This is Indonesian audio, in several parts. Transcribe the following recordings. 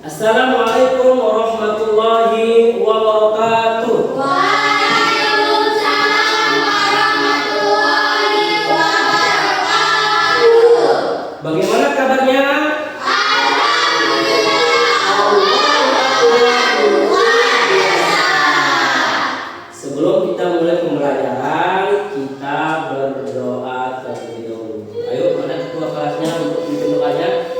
Assalamualaikum warahmatullahi wabarakatuh. Waalaikumsalam warahmatullahi wabarakatuh. Bagaimana kabarnya? Alhamdulillah. Allah luar biasa. Sebelum kita mulai pembelajaran, kita berdoa terlebih dahulu. Ayo, mana ketua kelasnya untuk pimpin doanya?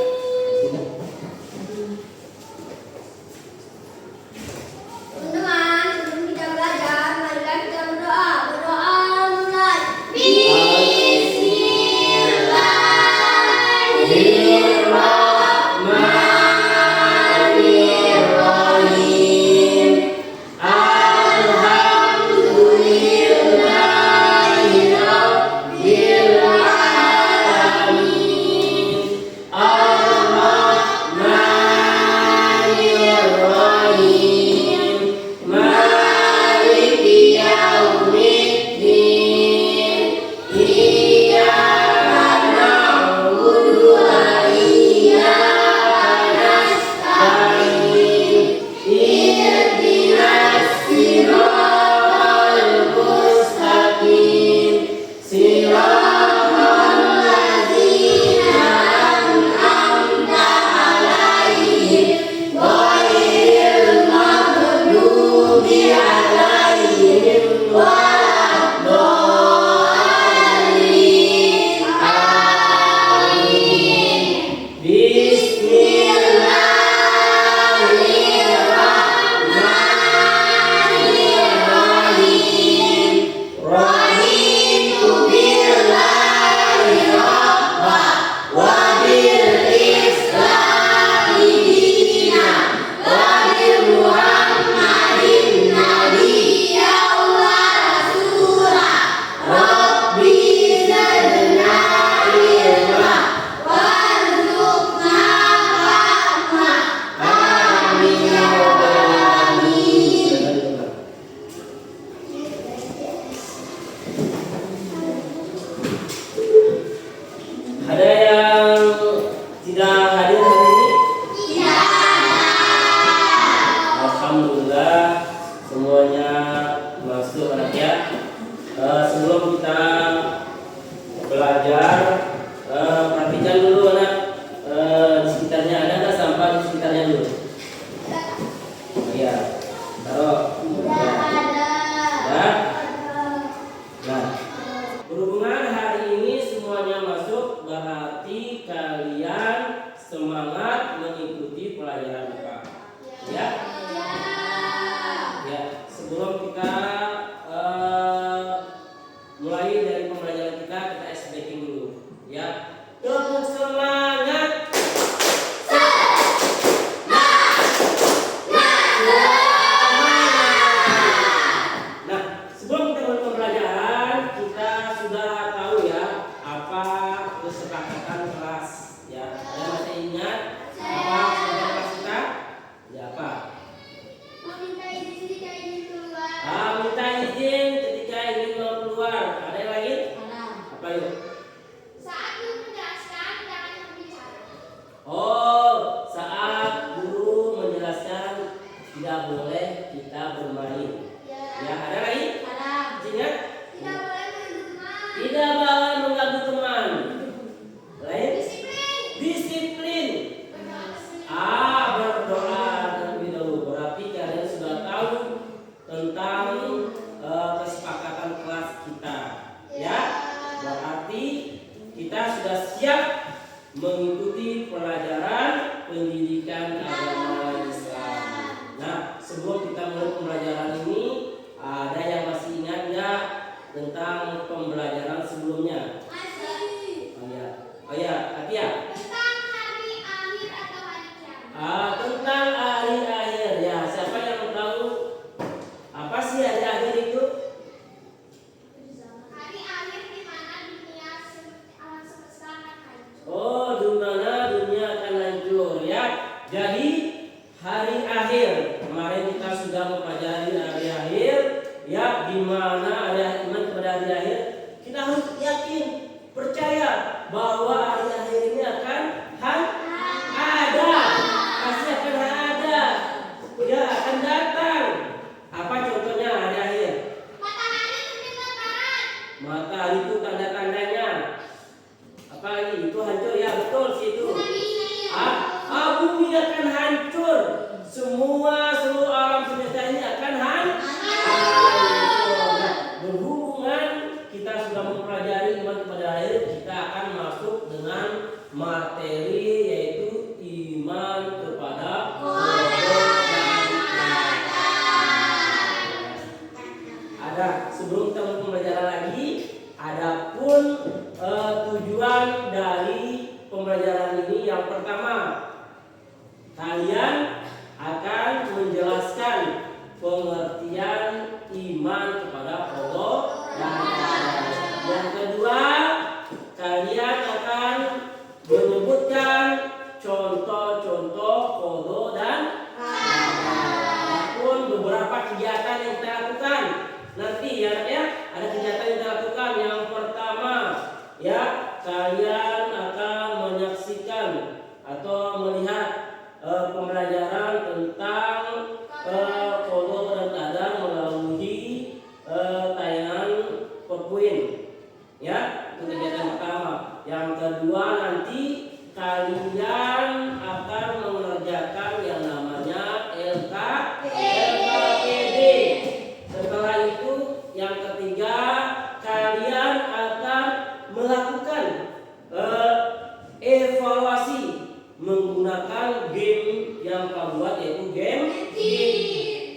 Teman-teman, sebelum kita belajar, marilah kita berdoa. Berdoa mulai. Bismillahirrahmanirrahim. Alhamdulillahirabbil alamin. Ar-Rahmanirrahim. Maliki yaumiddin. Iyyaka na'budu wa iyyaka nasta'in. Ihdinas siratal mustaqim. Siratal ladzina an'amta 'alaihim ghairil maghdubi 'alaihim waladdallin. Amin. Bismillahirrahmanirrahim. Raditu billahi rabba wa bil islami dina wa bi Muhammadin nabiyya wa rasula. Rabbi zidna ilma warzuqna fahma. Amin ya rabbal alamin. Ada yang tidak hadir hari ini? Alhamdulillah semuanya masuk anak ya. Sebelum kita belajar, perhatikan dulu anak, di sekitarnya ada nggak sampah di sekitarnya dulu? Iya, taruh. Ya. Nah, berhubungan hari ini semuanya masuk, berarti kalian semangat mengikuti pelajaran kita. Ya. Ya, sebelum kita mulai dari pembelajaran kita ice breaking dulu. Ya. Tepuk semangat. Nah, sebelum kita mulai pembelajaran, kita sudah tahu ya apa kesepakatan kelas. Ya, ada masih ingat apa kesepakatan kelas kita? Ya apa? Meminta izin ketika ingin keluar. Minta izin ketika ingin mau keluar. Ada yang lain? Apa yuk? Saat guru menjelaskan, jangan berbicara. Oh, saat guru menjelaskan tidak boleh kita bermain. Ya, ada lain? Ingat? Tidak boleh mengganggu teman. Tidak boleh mengganggu teman. Lain? Disiplin. Disiplin. Berdoa sendiri. Berdoa terlebih dahulu. Berarti kalian sudah tahu tentang kesepakatan kelas kita. Ya, berarti kita sudah siap mengikuti pelajaran pendidikan agama Islam. Nah, sebelum kita mulai pembelajaran ini, ada yang masih ingat nggak tentang pembelajaran sebelumnya? Masih. Oh ya, Katia. Tentang hari akhir atau hari kiamat. Tentang hari akhir. Ya, siapa yang tahu apa sih hari akhir itu? Hari akhir di mana dunia alam semesta akan hancur. Oh, di mana dunia akan hancur ya. Jadi hari akhir kemarin kita sudah mempelajari hari akhir ya, di mana hari iman kepada hari akhir. Kita harus yakin, percaya bahwa hari akhir ini akan ada, pasti akan ada. materi yaitu iman kepada Allah dan ada sebelum kita pembelajaran lagi, adapun tujuan dari pembelajaran ini yang pertama, kalian akan menjelaskan pengertian iman kepada Allah dan yang kedua, kalian akan menyebutkan contoh-contoh qada dan adapun beberapa kegiatan yang kita lakukan. Nanti ya, ada kegiatan yang kita lakukan. Yang pertama, ya, kalian akan menyaksikan atau melihat pembelajaran tentang qada dan qadar melalui tayangan PowerPoint. Ya, itu kegiatan pertama. Yang kedua, nanti kalian akan mengerjakan yang namanya LKPD. Setelah itu, yang ketiga, kalian akan melakukan evaluasi menggunakan game yang kamu buat, yaitu game.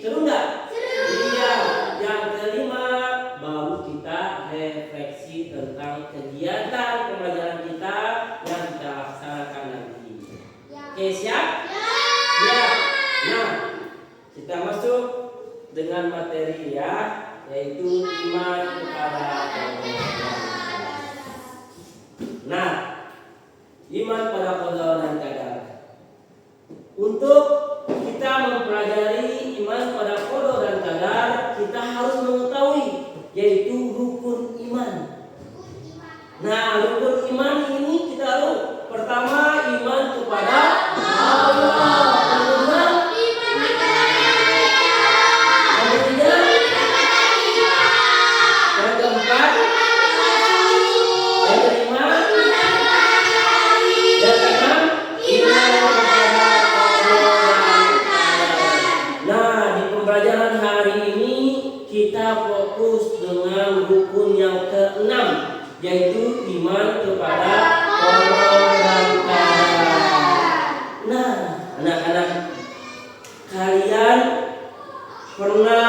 Seru nggak? Iya. Yang kelima, baru kita refleksi tentang kegiatan pembelajaran kita yang kita laksanakan nanti. Oke, siap? Ya. Nah, kita masuk dengan materi ya, yaitu iman kepada Allah. Nah, iman pada qada dan qadar. Untuk kita mempelajari iman pada qada dan qadar, kita harus mengetahui yaitu rukun iman. Nah, rukun iman ini kita harus pertama iman kepada Allah. Yaitu iman kepada Allah dan qadar. Nah, anak-anak, kalian pernah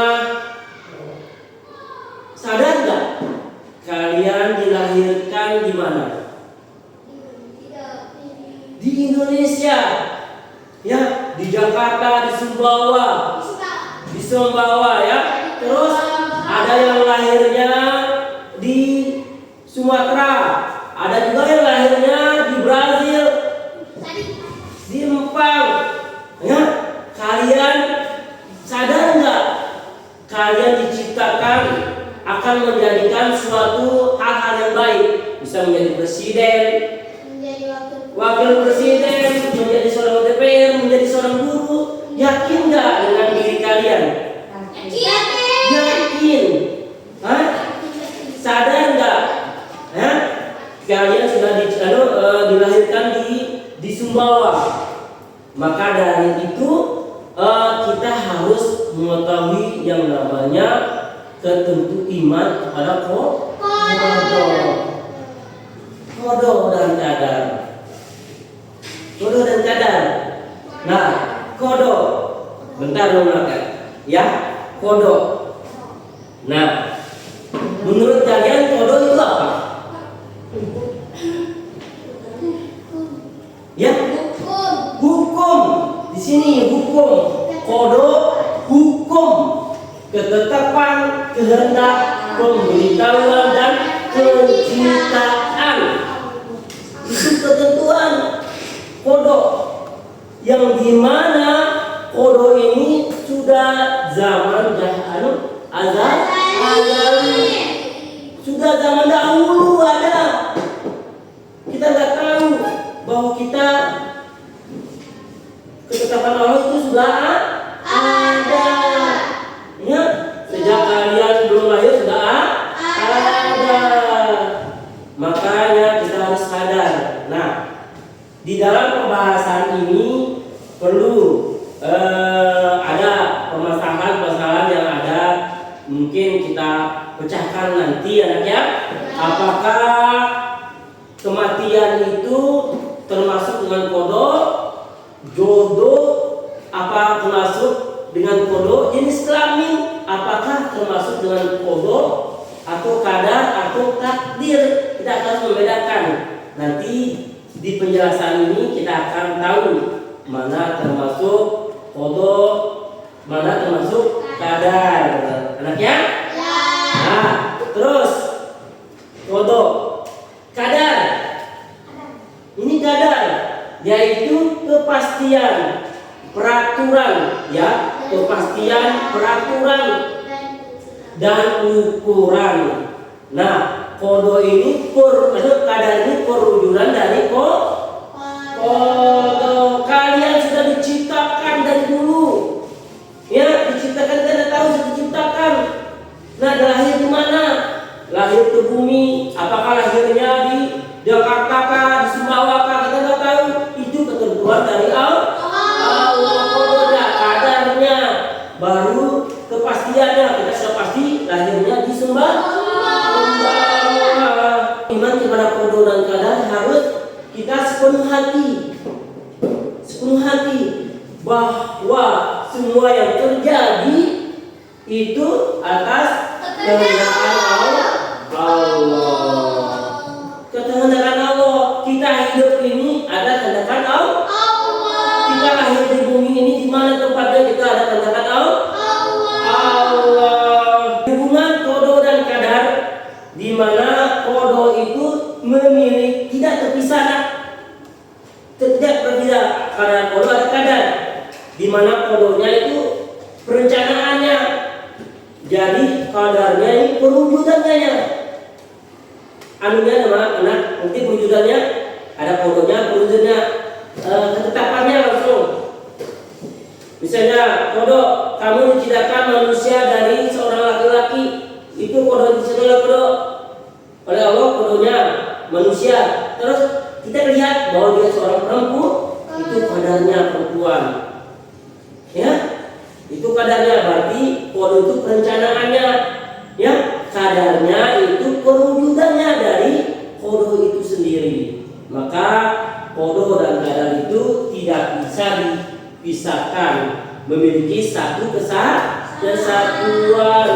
sadar nggak kalian dilahirkan di mana? Di Indonesia, ya, di Jakarta, di Sumbawa, ya. Terus ada yang lahirnya di Sumatera, ada juga yang lahirnya di Brazil, di Jepang. Ya, kalian sadar nggak? Kalian diciptakan akan menjadikan suatu hal-hal yang baik, bisa menjadi presiden, wakil presiden, menjadi seorang DPR, menjadi seorang guru. Yakin nggak dengan diri kalian? Yakin. Hah? Sadar nggak? Kalian sudah dilahirkan di Sumbawa. Maka dari itu kita harus mengetahui yang namanya ketentu iman kepada qada dan qadar. Qada dan qadar. Nah, qada. Bentar dong, ya. Qada. Nah, menurut kalian qada itu apa? Ya, hukum. Di sini hukum. Qada hukum, ketetapan, kehendak, pemberitahuan dan penciptaan. Itu ketentuan qada, yang dimana qada ini sudah zaman azali, sudah zaman dahulu ada. Kita nggak tahu bahwa kita ketetapan Allah itu sudah ada. Ya, sejak kalian belum lahir sudah ada. Makanya kita harus sadar. Nah, di dalam pembahasan ini perlu ada permasalahan-permasalahan yang ada, mungkin kita pecahkan nanti, anak ya. Apakah kematian itu termasuk dengan kodo, jodoh apa termasuk dengan kodo, jenis kelamin apakah termasuk dengan kodo atau kadar atau takdir. Kita akan membedakan. Nanti di penjelasan ini kita akan tahu mana termasuk kodo, mana termasuk kadar. Anak ya? Nah, terus kodo, kadar. Ini kadar, yaitu kepastian peraturan, ya, kepastian peraturan dan ukuran. Nah, kodo ini kadar ini perwujudan dari kodo. Kalian sudah diciptakan dari dulu, ya, diciptakan, kita tahu sudah diciptakan. Nah, lahir di mana? Lahir ke bumi. Apakah lahirnya di Jakarta kah, di Sumbawa kah? Kita nggak tahu. Itu ketentuan dari Allah. Kodonya, kadarnya, baru kepastiannya. Kita sudah pasti lahirnya di Sumbawa. Iman kepada kodo dan kadar harus kita sepenuh hati bahwa semua yang terjadi itu atas kehendak Allah. Kehendak Allah. Kita hidup ini ada kehendak Allah. Kita lahir di bumi ini di mana tempatnya, kita ada kehendak Allah. Hubungan kodo dan kadar, di mana kodo itu memiliki tidak terpisah, karena kodo ada kadar, di mana kodonya itu perencanaannya, jadi kadarnya ini perwujudannya. Anunya nama anak, nanti perwujudannya ada kodonya, perwujudannya, ketetapannya langsung. Misalnya kodo, kamu diciptakan manusia dari seorang laki-laki, itu kodo diciptakan kodo oleh Allah, kodonya manusia. Terus kita lihat bahwa dia seorang perempuan, itu kadarnya perempuan, ya, itu kadarnya. Berarti kodo itu perencanaannya, ya, kadarnya itu perwujudannya dari kodo itu sendiri. Maka kodo dan kadar itu tidak bisa dipisahkan, memiliki satu kesatuan.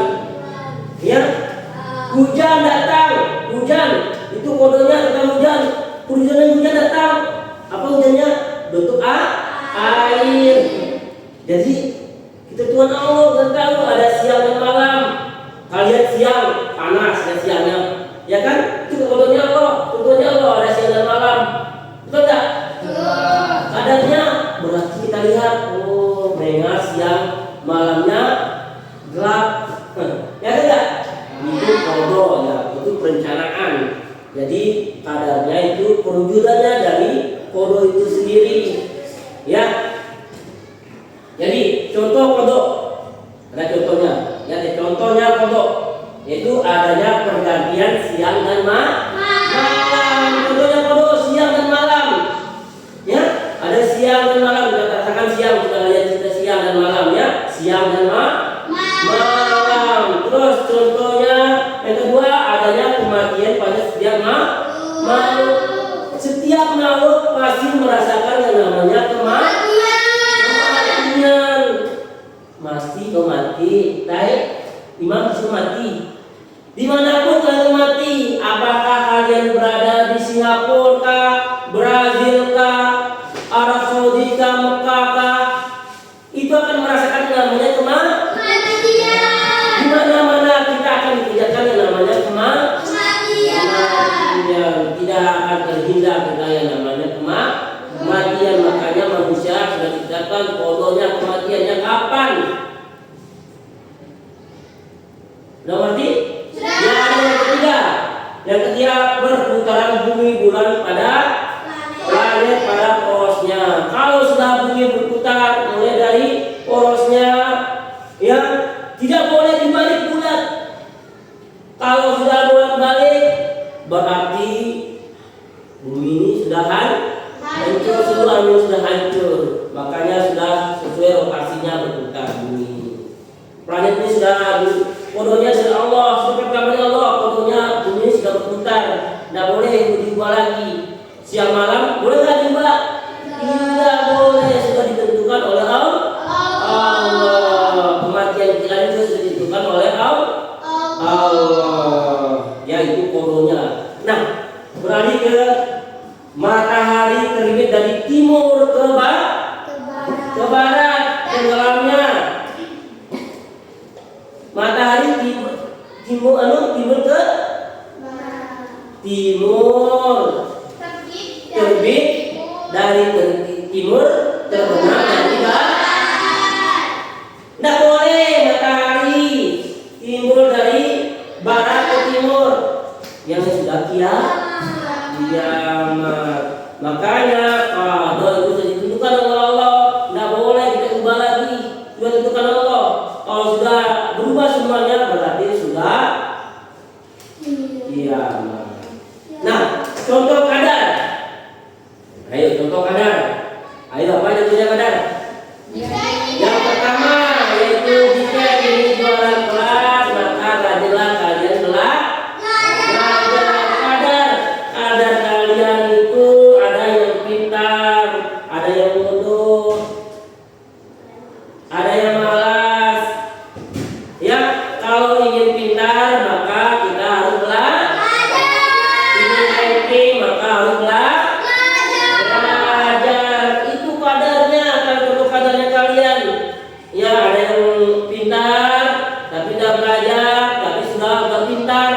Ya, hujan datang, hujan itu kodonya tentang hujan. Hujan datang, apa hujannya? Bentuk air. Jadi kita Tuhan Allah dan tahu ada siang dan malam. Kalian siang panas ya siangnya, ya kan? Itu kodonya Allah, kodonya Allah ada siang dan malam. Betul tak? Kadarnya berarti kita lihat, oh, mengal siang malamnya gelap. Ya tidak? Itu kodo, ya, itu perencanaan. Jadi kadarnya itu perwujudannya dari kodo itu sendiri, ya. Jadi contoh kodo, ada contohnya, ya. Contohnya kodo yaitu adanya pergantian siang dan malam. Contohnya kodo siang dan malam, ya. Ada siang dan malam, kita katakan siang, kita lihat cerita siang dan malam, ya. Siang dan malam. Terus contohnya yang kedua adanya kematian pada setiap makhluk. Setiap makhluk pasti merasakan yang namanya kematian. Mati Imam bisa mati. Dimanapun kalian mati, apakah kalian berada di Singapura kah, Brazil kah, Arab Saudi kah, Mekah kah, itu akan merasakan yang namanya kematian. Di mana-mana kita akan dikerjakan yang namanya kematian. Tidak akan terhindar kita yang namanya kematian. Makanya manusia sudah dikatakan kodonya kematiannya kapan? Udah ngerti? Ya, yang ketiga berputaran bumi bulan pada planet pada porosnya. Kalau sudah bumi berputar mulai dari porosnya, ya, tidak boleh dibalik bulat. Kalau sudah bolak-balik berarti bumi ini sudah hancur, seluruh angin sudah hancur. Makanya sudah sesuai rotasinya berputar bumi. Planet ini sudah kodonya dari Allah, seperti kabarnya Allah, kodonya bumi sudah berputar. Tidak boleh diubah lagi. Siang malam boleh nggak diubah? dari timur terbenam dari barat. Tidak boleh matahari timbul dari barat ke timur, yang sudah kiamat. Makanya qada itu sudah ditentukan oleh Allah, tidak boleh kita ubah lagi, sudah ditentukan Allah. Kalau sudah berubah semuanya berarti sudah kiamat. Nah, contoh kadar. Ayo contoh kadar. Ayo apa yang punya kadar? Yang pertama yaitu jika ini jualan kelas, maka rajinlah kalian belajar. Kadar kalian itu ada yang pintar, ada yang bodoh, ada yang malas. Ya, kalau ingin pintar maka kita harus belajar. Ingin ranking maka harus belajar. Itu kadarnya, kalau kadarnya kalian. Ya, ada yang pintar tapi tidak belajar, tapi sudah agak pintar,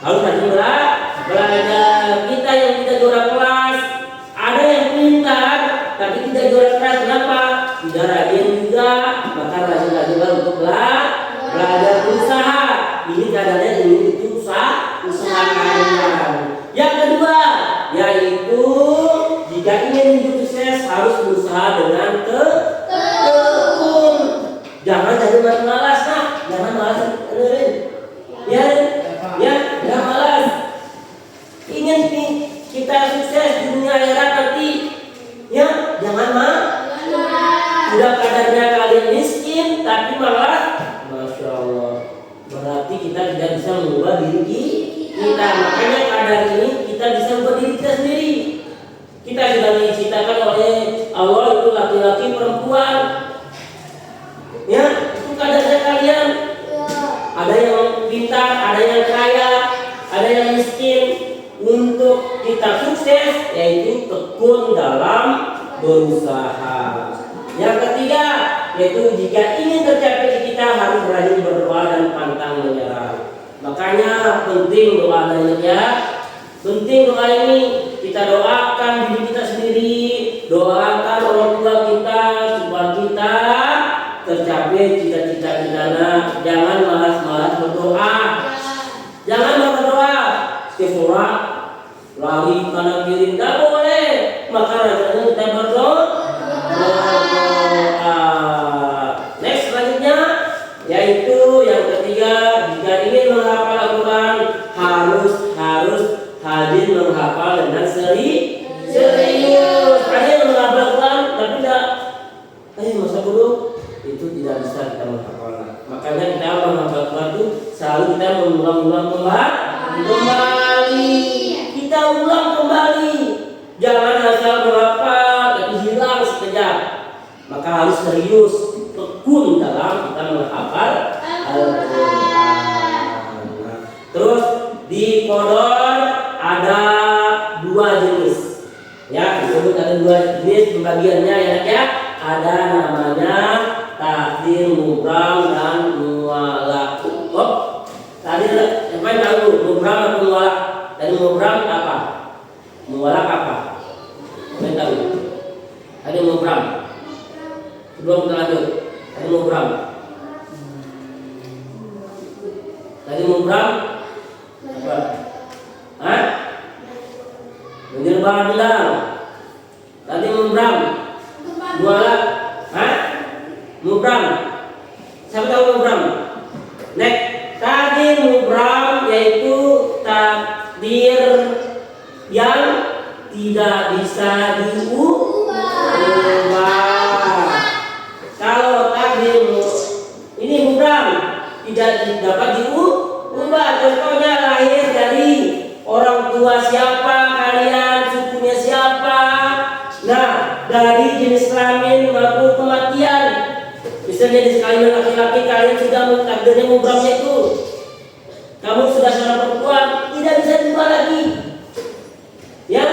harus rajin belajar. Kita yang tidak juara kelas, ada yang pintar tapi tidak juara kelas. Kenapa? Tidak rajin juga, maka rajin-rajinlah untuk belajar, berusaha. Ini kadarnya, ini itu usaha kalian. Yang kedua yaitu jika ingin hidup sukses harus berusaha dengan tekun. Jangan jadi malas, jangan malas. Ya, jangan malas. Ingin kita sukses di dunia akhirat nanti, ya jangan sudah kadarnya kalian miskin tapi malas, masya Allah, berarti kita tidak bisa mengubah diri kita. Makanya kadar ini kita bisa mengubah diri kita sendiri. Kita sudah diciptakan oleh Allah itu laki-laki perempuan. Ya, itu kadarnya kalian. Ada yang pintar, ada yang kaya, ada yang miskin. Untuk kita sukses yaitu tekun dalam berusaha. Yang ketiga yaitu jika ingin tercapai kita harus rajin berdoa dan pantang menyerah. Makanya penting doa ini ya. Penting doa ini, kita doakan diri kita sendiri, doakan orang tua kita supaya kita tercapai cita-cita kita. Jangan malas-malas berdoa. Jangan malas berdoa. Setiap lari kanan kiri tidak boleh. Maka rajinnya kita berdoa. Next selanjutnya yaitu yang ketiga, jika ingin menghafal Al-Quran harus rajin menghafal dengan serius. Ada yang menghafal Al-Quran tapi tidak, masa bodoh, itu tidak bisa kita menghafal. Makanya kita menghafal Al-Quran itu selalu kita mengulang-ulang kembali. Kita ulang kembali. Jangan asal menghafal tapi hilang sekejap. Maka harus serius, tekun dalam kita menghafal Al-Quran. Terus di Qadar ada dua jenis. Ya, disebut ada dua jenis pembagiannya ya. Ada namanya takdir mubram dan mualak. Tadi apa yang tahu mubram atau mualak? Tadi mubram apa? Mualak apa? Apa yang tahu? Tadi mubram. Sebelum kita lanjut, tadi mubram. Tadi mubram apa? Menyerba bilang. Tadi mubram. Mualak. Mubram. Siapa tahu mubram? Next. Tadi mubram yaitu takdir yang tidak bisa diubah. Kalau takdir ini mubram tidak dapat diubah. Contohnya lahir dari orang tua siapa kalian, sukunya siapa. Nah, dari jenis kelamin maupun kematian. Misalnya di kelamin laki-laki kalian sudah takdirnya mubramnya itu. Kamu sudah seorang perempuan, tidak bisa diubah lagi. Ya,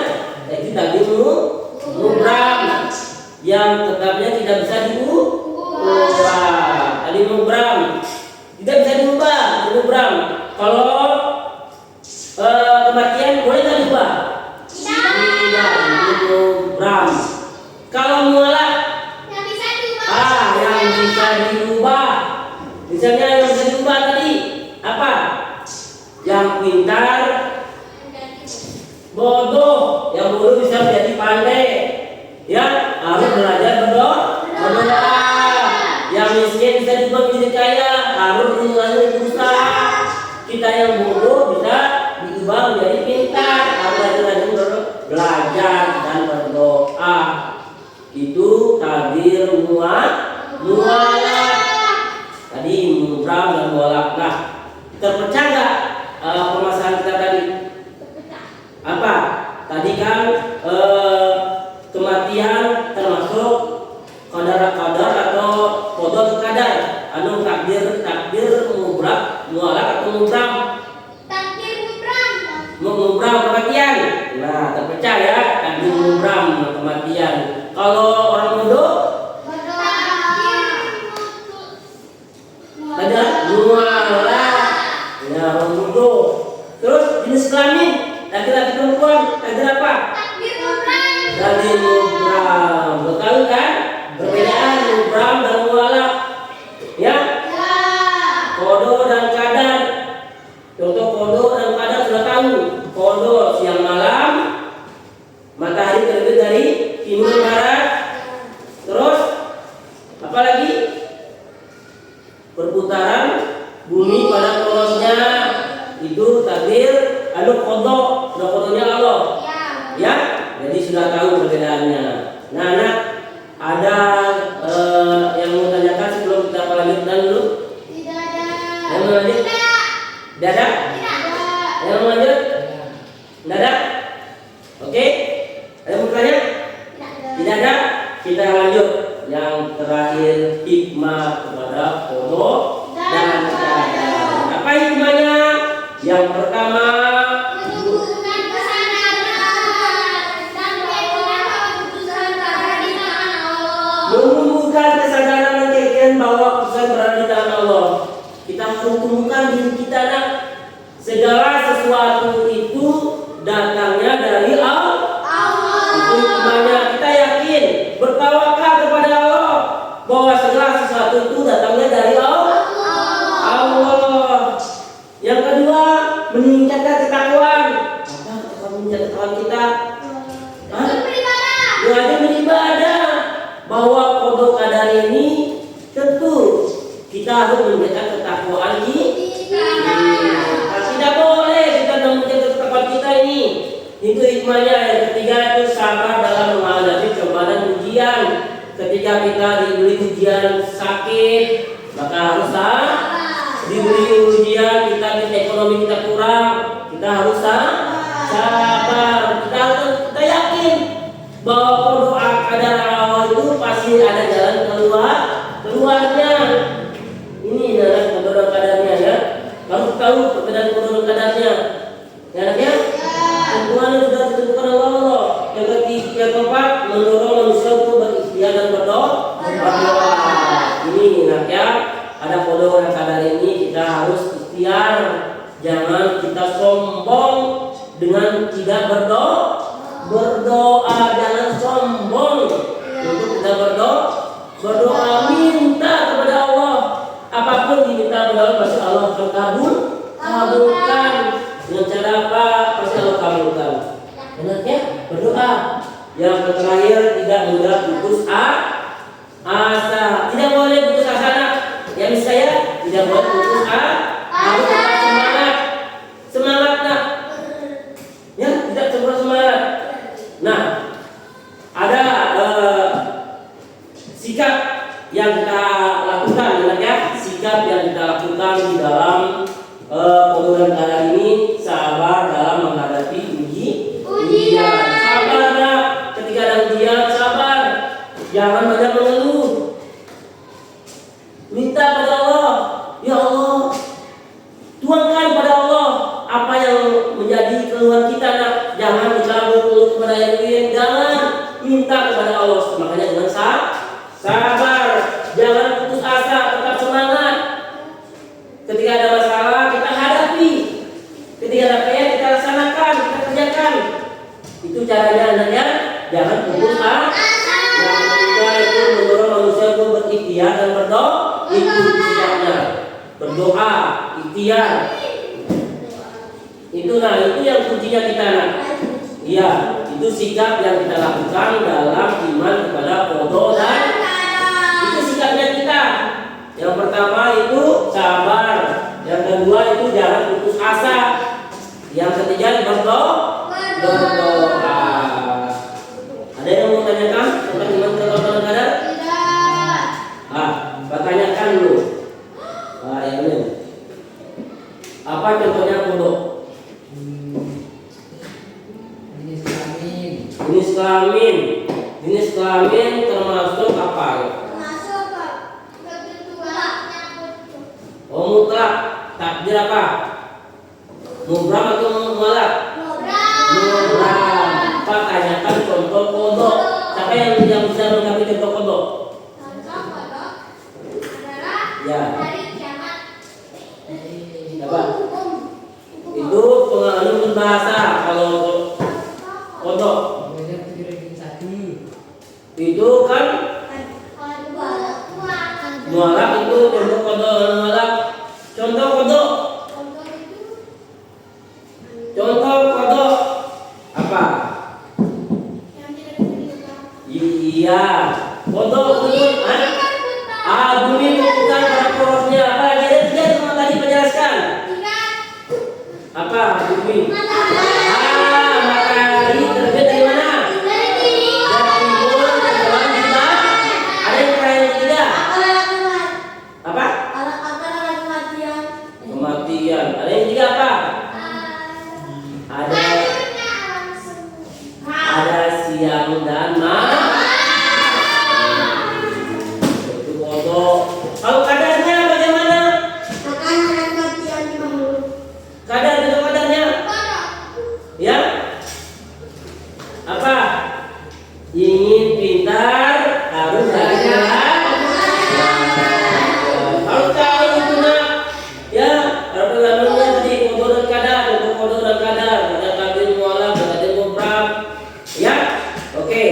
jadi takdir mubram yang tetapnya tidak bisa diubah. Tadi mubram tidak bisa diubah, mubram. Kalau kematian boleh tak diubah? Tidak. Itu mubram. Kalau mualaf, Yang bisa diubah. yang bisa diubah. Misalnya yang bisa diubah tadi apa? Yang pintar, bodoh. Yang bodoh bisa menjadi pandai. Ya, harus belajar berdoa. Yang miskin bisa diubah menjadi kaya, harus berusaha. Kita yang bodoh bisa diubah menjadi pintar, harus rajin belajar dan berdoa. Itu takdir mualaf. Tadi mubram dan mualaf. Nah, terpecah nggak permasalahan kita tadi? Apa? Tadi kan kematian termasuk qadar atau qada qadar. Anu takdir mubram mualaf atau mubram? Takdir mubram. Mubram kematian. Nah, terpecah ya takdir mubram kematian. Kalau orang bodoh ada mualaf. Ya, orang bodoh. Terus jenis kelamin laki-laki perempuan takdir apa? Takdir mubram. Takdir mubram. Betul kan? Perbedaan mubram dan mualaf. Ya, kodo dan kadar. Contoh kodo dan kadar sudah tahu. Kodo siang malam, matahari terbit dari timur barat. Terus apa lagi? Perputaran bumi pada porosnya. Itu takdir anu kodo. Sudah kodonya Allah. Ya, jadi sudah tahu perbedaannya. Nah, anak ada yang mau tanyakan sebelum kita lanjutkan dulu? Tidak ada. Yang mau lanjut? Tidak ada? Yang mau lanjut? Tidak ada? Oke? Ada yang mau tanya? Tidak ada? Kita lanjut. Yang terakhir, hikmah kepada kodo dan kadar. Apa hikmahnya? Yang pertama, Menumbuhkan kesadaran dan keyakinan bahwa keputusan berada di tangan Allah. menumbuhkan kesadaran dan keyakinan bahwa keputusan berada di tangan Allah. Kita harus tumbuhkan diri kita, nak. Segala sesuatu itu datangnya dari Allah. Itu hikmahnya. Kita yakin, bertawakal kepada Allah bahwa segala sesuatu itu datangnya dari Allah. Yang kedua, meningkatkan ketakwaan. Apa meningkatkan ketakwaan kita? Wajib beribadah. Bahwa kodo kadar ini tentu kita harus meningkatkan ketakwaan kita. Tidak boleh kita meningkatkan ketakwaan kita ini. Itu hikmahnya. Yang ketiga itu sabar dalam menghadapi cobaan dan ujian. Ketika kita diberi ujian sakit, maka harus diberi ujian kita ekonomi kita kurang, kita harus sabar. Kita yakin bahwa doa kadar Allah itu pasti ada jalan keluarnya. Ini adalah kodo kadarnya ya. Kamu tahu perbedaan kodo kadarnya? Ya. Tuhan yang sudah ditentukan Allah. Yang ketiga, yang keempat, mendorong manusia untuk berikhtiar dan berdoa. Ini ya. Ada kodo yang kadar ini kita harus ikhtiar. Jangan kita sombong dengan tidak berdoa. Jangan sombong untuk kita berdoa, minta kepada Allah. Apapun diminta kepada Allah pasti Allah akan kabulkan. Dengan cara apa pasti Allah kabulkan. Enaknya berdoa. Yang terakhir, tidak mudah putus asa. Tidak boleh putus asa, nak. Yang saya tidak boleh putus harus tetap semangat, nak. Ya, tidak terus semangat. Nah, ada sikap yang kita lakukan, ya. Sikap yang kita lakukan di dalam kodo kadar ini, sabar dalam menghadapi ujian. Sabarlah ketika ada ujian, sabar. Jangan banyak mengeluh. Minta pada Allah, ya Allah, tuangkan pada Allah apa yang menjadi keluhan kita, nak. Jangan dikabul kepada yang lain, jangan minta kepada Allah. Makanya dengan sabar, jangan putus asa, tetap semangat. Ketika ada masalah kita hadapi, ketika ada PR kita laksanakan, kita kerjakan. Itu caranya, anaknya. Jangan putus putus asa. Yang ketiga itu mendorong manusia untuk berikhtiar dan berdoa. Itu sikapnya. Berdoa, ikhtiar. Itu yang kuncinya kita nak. Iya, itu sikap yang kita lakukan dalam iman kepada qada dan itu sikapnya kita. Yang pertama itu sabar, yang kedua itu jangan putus asa, yang ketiga berdoa. Ada yang mau tanyakan tentang iman kepada qada dan qadar? Tanyakan dulu. Yang ini. Apa contohnya kodok? Jenis kelamin termasuk apa? Mutlak. Takdir apa? Mubram atau mutlak? Mubram. Pak tanyakan contoh kodok. Siapa yang bisa mengkapi contoh kodok? Ya. Apa? Itu pengaruh berbahasa kalau kodok. Itu kan mualaf itu contoh kodok dan mualaf. Contoh kodok. Contoh kodok apa? Iya. Kodok itu bumi berputar pada porosnya. Apa lagi? Dia cuma tadi menjelaskan. Apa bumi? Matahari terbit dari mana? Kematian. Ada yang ketiga apa? Ada siang dan malam. Itu kodok. Kalau kadarnya bagaimana? Kadar itu kadarnya? Ya? Apa? Ingin pintar harus belajar. Kalau tahu itu nak, ya, lalu tadi kodok dan kadar, ada takdir mualaf, ada takdir mubram, ya, oke.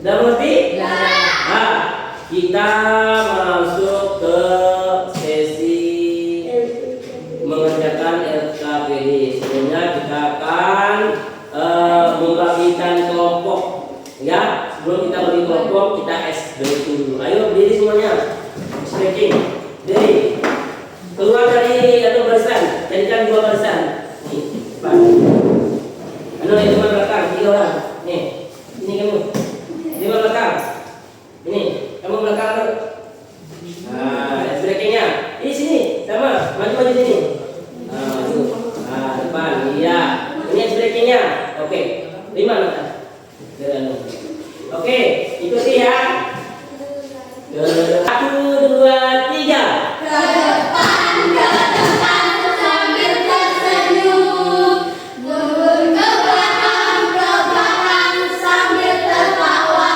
Udah ngerti? Ya. Kita masuk ke sesi mengerjakan LKPD. Sebelumnya kita akan membagikan kelompok, ya. Sebelum kita bagi kelompok, kita SB dulu. Ayo berdiri semuanya. Stretching. Berdiri. Keluar dari barisan. Jadikan 2 barisan. Nih, cepat. Itu belakang 3 orang. Nih, ini kamu. 5 belakang. Ini, kamu belakang. Stretchingnya. Di sini, sama. Maju sini. Maju. Depan. Iya. Ini stretchingnya. Oke. 5 nanti. Oke, ikuti ya. 1, 2, 3. Sambil tersenyum, mundur ke belakang sambil tertawa.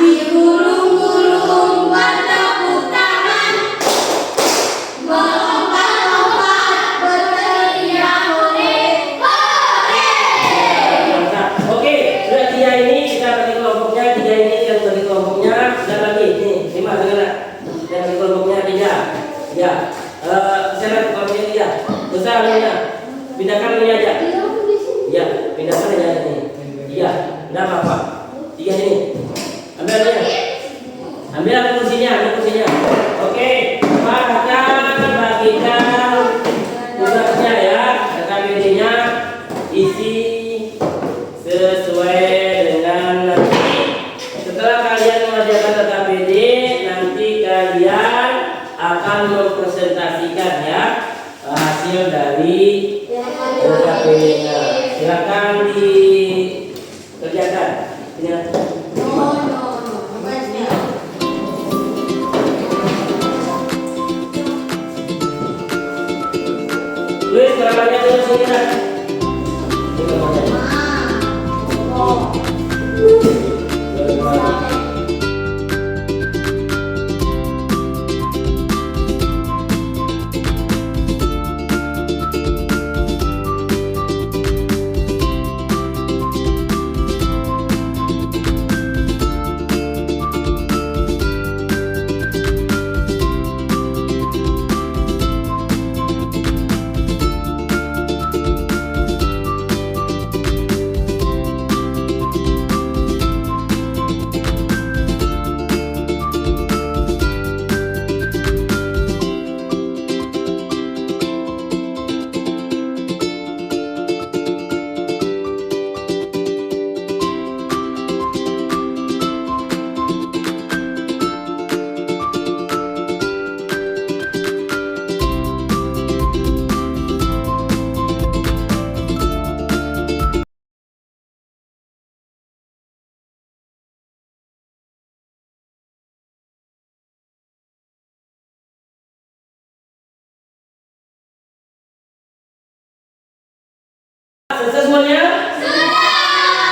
Digulung-gulung bertepuk tangan, melompat-lompat berteriak hore, hore. Oke, sudah 3 ini kita bagi kelompoknya. 3 ini yang bagi kelompoknya. Sudah lagi, nih 5 dengar. Dan bagi kelompoknya 3. selesai semuanya?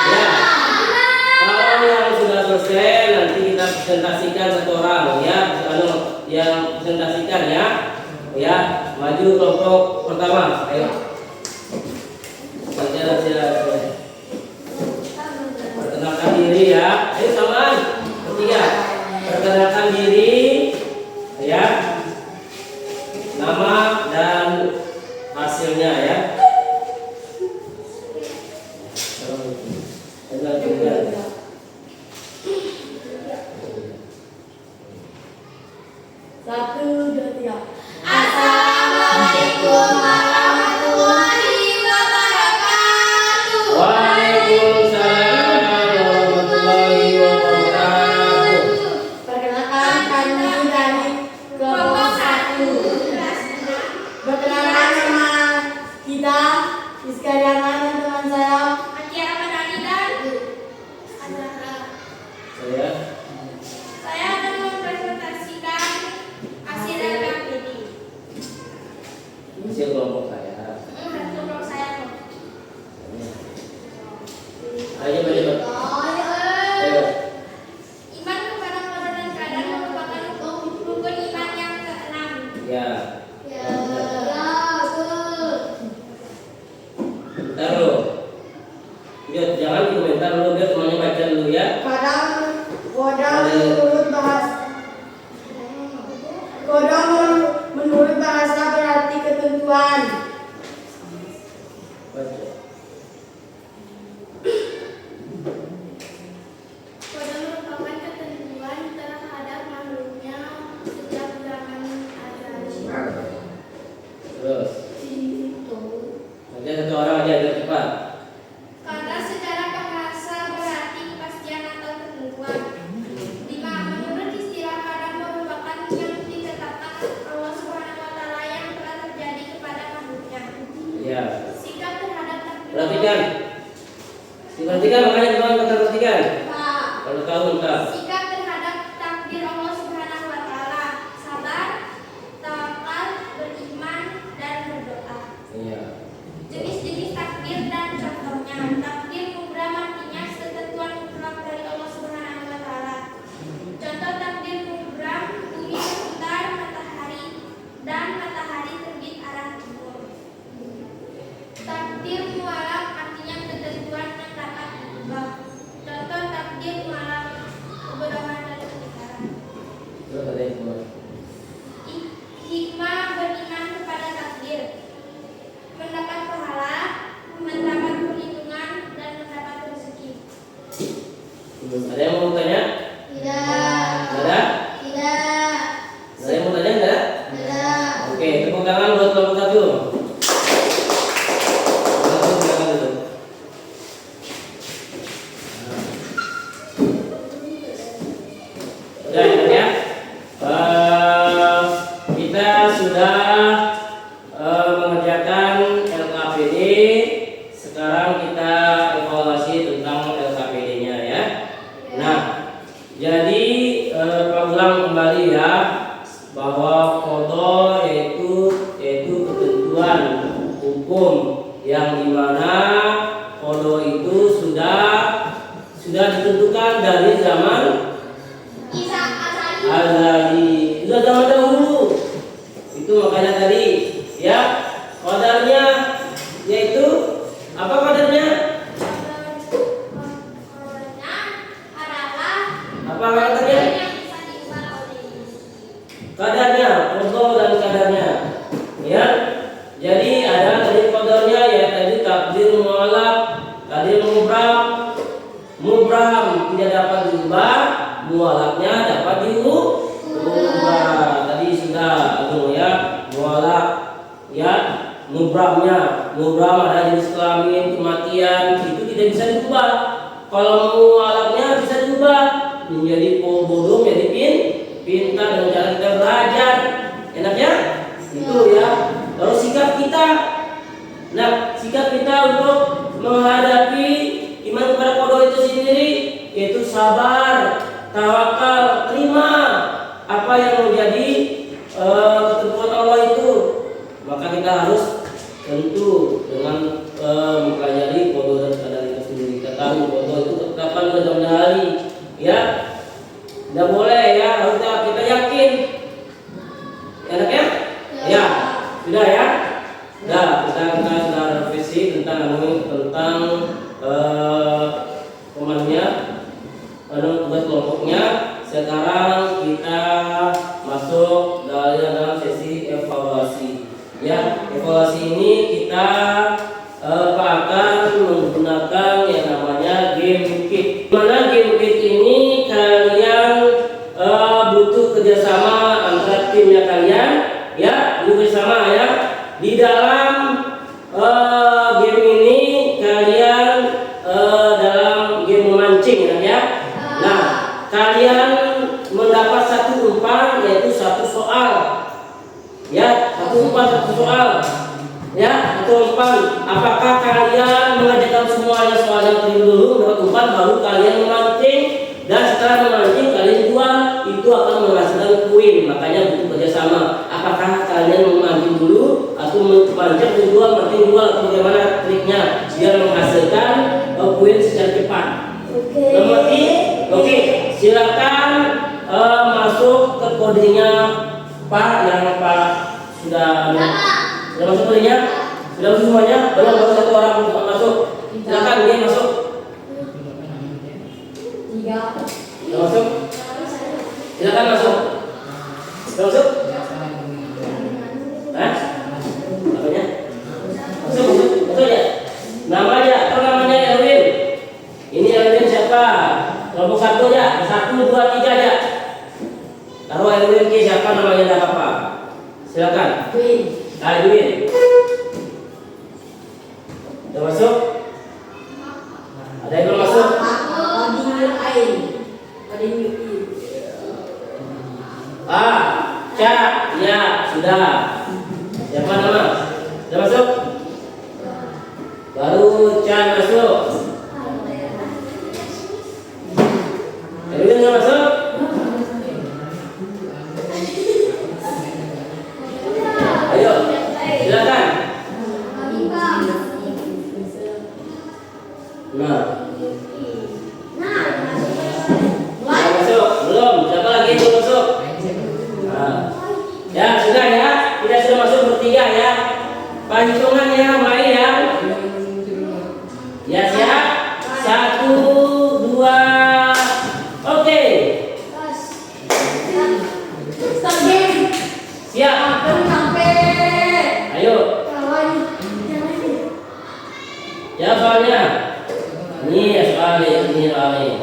Ya. Kalau yang sudah selesai nanti kita presentasikan satu orang ya, yang presentasikan ya. Ya, maju kelompok pertama. Ayo. Perkenalkan diri ya. Ayo samaan. Ketiga. Perkenalkan diri ya. Nama dan hasilnya ya. Satu, dua, tiga. Assalamualaikum warahmatullahi wabarakatuh. Waalaikumsalam warahmatullahi wabarakatuh. Perkenalkan kami dari kelompok 1. Perkenalkan nama kita Iskariana dan teman saya Akia Ramadhani dan Azhara. Saya akan mempresentasikan hasil LKPD. Hasil kelompok saya. Kelompok saya. Ayo. Ayo. Iman kepada qadar dan qadar merupakan rukun iman yang keenam. Ya. Ya. Bentar lo. Jangan komentar dulu biar semuanya baca dulu ya. Kodam menurut bahasa berarti ketentuan. Baca. Kodam merupakan ketentuan terhadap makhluknya sejak zaman azali. Terus. Baca satu orang aja biar cepat. Karena secara bahasa berarti kepastian atau ketentuan. Menurut istilah kadar merupakan yang ditetapkan Allah Subhanahu wa taala yang telah terjadi kepada makhluknya. Ya. Sikap terhadap takdir. Perhatikan. Diperhatikan makanya teman-teman perhatikan. Pak. Kalau tahu entar. Sikap terhadap takdir Allah Subhanahu wa taala, sabar, tawakal, beriman dan berdoa. Iya. Jenis-jenis takdir dan contohnya. Takdir mubram artinya ketentuan mutlak dari Allah Subhanahu wa taala. Contoh takdir mubram, bumi berputar matahari dan matahari terbit arah timur. Takdir mualaf artinya ketentuan yang dapat diubah. Contoh takdir mualaf, kebodohan dan kemungkaran. Terus ada yang semua. Hikmah beriman kepada takdir, mendapat pahala, mendapat perlindungan dan mendapat rezeki. Ada yang mau tanya? Tidak. Ada? Tidak. Ada yang mau tanya enggak? Tidak. Oke, tepuk tangan buat kelompok 1. Udah ya. Kita sudah mengerjakan LKPD. Sekarang kita evaluasi tentang LKPD-nya ya. Nah, jadi ulang kembali ya bahwa qada yaitu ketentuan hukum yang dimana qada itu sudah ditentukan dari zaman Isa azali. azali, sudah zaman dahulu. Itu makanya tadi ya qadarnya yaitu apa qadarnya? Apa qadarnya? Kadarnya, qada dan kadarnya. Ya. Jadi ada tadi qadarnya ya tadi takdir mualaf, takdir mubram tidak dapat diubah, mualafnya dapat diubah. Tadi sudah ya, mualaf ya, mubram ada jenis kelamin, kematian, itu tidak bisa diubah. Kalau mualafnya bisa diubah menjadi bodoh, menjadi pintar dengan cara kita belajar. Enak ya? Itu ya. Lalu sikap kita. Nah, sikap kita untuk menghadapi iman kepada qada itu sendiri yaitu sabar, tawakal, terima apa yang menjadi ketentuan Allah itu. Maka kita harus tentu dengan mempelajari ke kemudian hari. Ya, tidak boleh ya, harus kita yakin. Enak ya? Ya, sudah ya. Sudah, kita sudah revisi tentang komandonya, tugas kelompoknya. Sekarang kita masuk dalam sesi evaluasi. Ya, evaluasi ini kita akan menggunakan yang namanya game kit. Mana game kit ini kalian butuh kerjasama antara timnya kalian, ya, butuh kerjasama ya. Di dalam game ini kalian dalam game memancing ya. Nah, kalian mendapat satu umpan yaitu satu soal. Ya, satu umpan satu soal. Ya, satu umpan. Apakah kalian mengerjakan semuanya soal yang dulu mendapat umpan baru kalian memancing, dan setelah memancing kalian jual, itu akan menghasilkan koin. Makanya butuh kerjasama. Apakah kalian memancing dulu atau memancing menjual, mancing jual, atau bagaimana triknya biar menghasilkan koin secara cepat? Mengerti? Oke, silakan masuk ke kodenya Pak, yang Pak sudah masuk kodenya? Sudah masuk semuanya? Belum, baru satu orang untuk masuk. Silakan dia masuk. Sudah masuk? Silakan masuk. Sudah masuk? Hah? Apanya? Masuk ya? Namanya, apa namanya Erwin? Ini Erwin siapa? Kelompok 1 ya? 1, 2, 3 ya? Taruh Erwin ke siapa namanya, tidak apa-apa. Silakan. Edwin. Sudah masuk? Ada yang belum masuk? Ya, sudah. Siapa nama? Sudah masuk? Baru Chan masuk. Erwin sudah masuk? Ayo, silakan. Nah, masuk? Belum? Siapa lagi yang belum masuk? Nah. Ya, sudah ya. Kita sudah masuk bertiga ya. Pak, hitungan ya, main ya. Ya, siap? 1, 2. Oke. Siap. Ayo. Ya, soalnya. Ini ya soalnya, ini soalnya.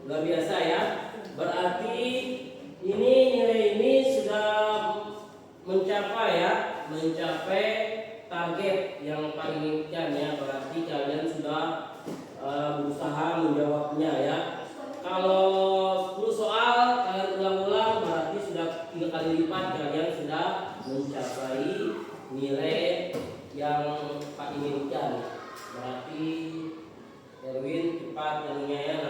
Luar biasa ya. Berarti ini nilai ini sudah mencapai target yang Pak inginkan ya. Berarti kalian sudah berusaha menjawabnya ya. Kalau 10 soal kalian ulang-ulang berarti sudah 3 kali lipat kalian sudah mencapai nilai yang Pak inginkan. Berarti Erwin cepat dan ya,